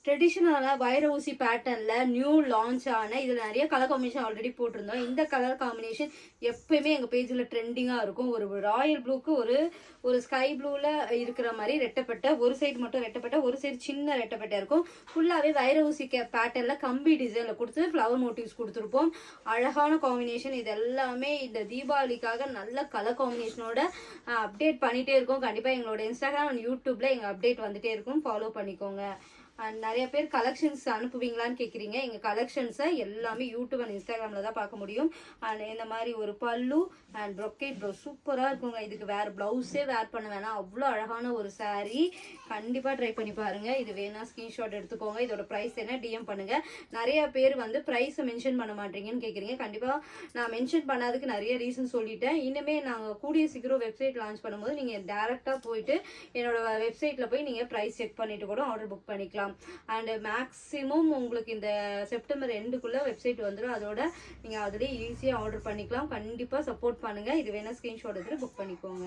ட்ரெடிஷ்னலான வைர ஊசி பேட்டர்ன்ல நியூ லான்ச் ஆன இதில் நிறைய கலர் காம்பினேஷன் ஆல்ரெடி போட்டிருந்தோம். இந்த கலர் காம்பினேஷன் எப்பயுமே எங்கள் பேஜில் ட்ரெண்டிங்காக இருக்கும். ஒரு ராயல் ப்ளூக்கு ஒரு ஸ்கை ப்ளூவில் இருக்கிற மாதிரி ரெட்டப்பட்ட, ஒரு சைடு மட்டும் ரெட்டப்பட்ட, ஒரு சைடு சின்ன ரெட்டப்பட்ட இருக்கும். ஃபுல்லாகவே வைர ஊசி பேட்டர்னில் கம்பி டிசைனில் கொடுத்து ஃப்ளவர் மோட்டிவ்ஸ் கொடுத்துருப்போம். அழகான காம்பினேஷன். இது எல்லாமே இந்த தீபாவளிக்காக நல்ல கலர் காம்பினேஷனோட அப்டேட் பண்ணிகிட்டே இருக்கோம். கண்டிப்பாக எங்களோட இன்ஸ்டாகிராம் அண்ட் யூடியூப்பில் எங்கள் அப்டேட் வந்துகிட்டே இருக்கும். ஃபாலோ பண்ணிக்கோங்க. அண்ட் நிறைய பேர் கலெக்ஷன்ஸ் அனுப்புவீங்களான்னு கேட்குறீங்க. எங்கள் கலெக்ஷன்ஸை எல்லாமே யூடியூப் அண்ட் இன்ஸ்டாகிராமில் தான் பார்க்க முடியும். அண்ட் இந்த மாதிரி ஒரு பல்லு அண்ட் ப்ரொக்கேட் ப்ளவுஸ் சூப்பராக இருக்குங்க. இதுக்கு வேறு ப்ளவுஸே வேர் பண்ண வேணாம், அவ்வளோ அழகான ஒரு சாரீ. கண்டிப்பாக ட்ரை பண்ணி பாருங்கள். இது வேணா ஸ்க்ரீன்ஷாட் எடுத்துக்கோங்க. இதோட ப்ரைஸ் என்ன டிஎம் பண்ணுங்கள். நிறைய பேர் வந்து ப்ரைஸை மென்ஷன் பண்ண மாட்டீங்கன்னு கேட்குறீங்க. கண்டிப்பாக நான் மென்ஷன் பண்ணாததுக்கு நிறைய ரீசன் சொல்லிட்டேன். இனிமேல் நாங்கள் கூடிய சீக்கிரம் வெப்சைட் லான்ச் பண்ணும்போது நீங்கள் டேரெக்டாக போயிட்டு என்னோட வெப்சைட்டில் போய் நீங்கள் ப்ரைஸ் செக் பண்ணிவிட்டு கூட ஆர்டர் புக் பண்ணிக்கலாம். அண்ட் மேக்ஸிமம் உங்களுக்கு இந்த செப்டம்பர் எண்டுக்குள்ள வெப்சைட் வந்துடும். அதோட நீங்கள் அதிலே ஈஸியாக ஆர்டர் பண்ணிக்கலாம். கண்டிப்பாக சப்போர்ட் பண்ணுங்கள். இது வேணால் ஸ்க்ரீன்ஷாட் எடுத்து புக் பண்ணிக்கோங்க.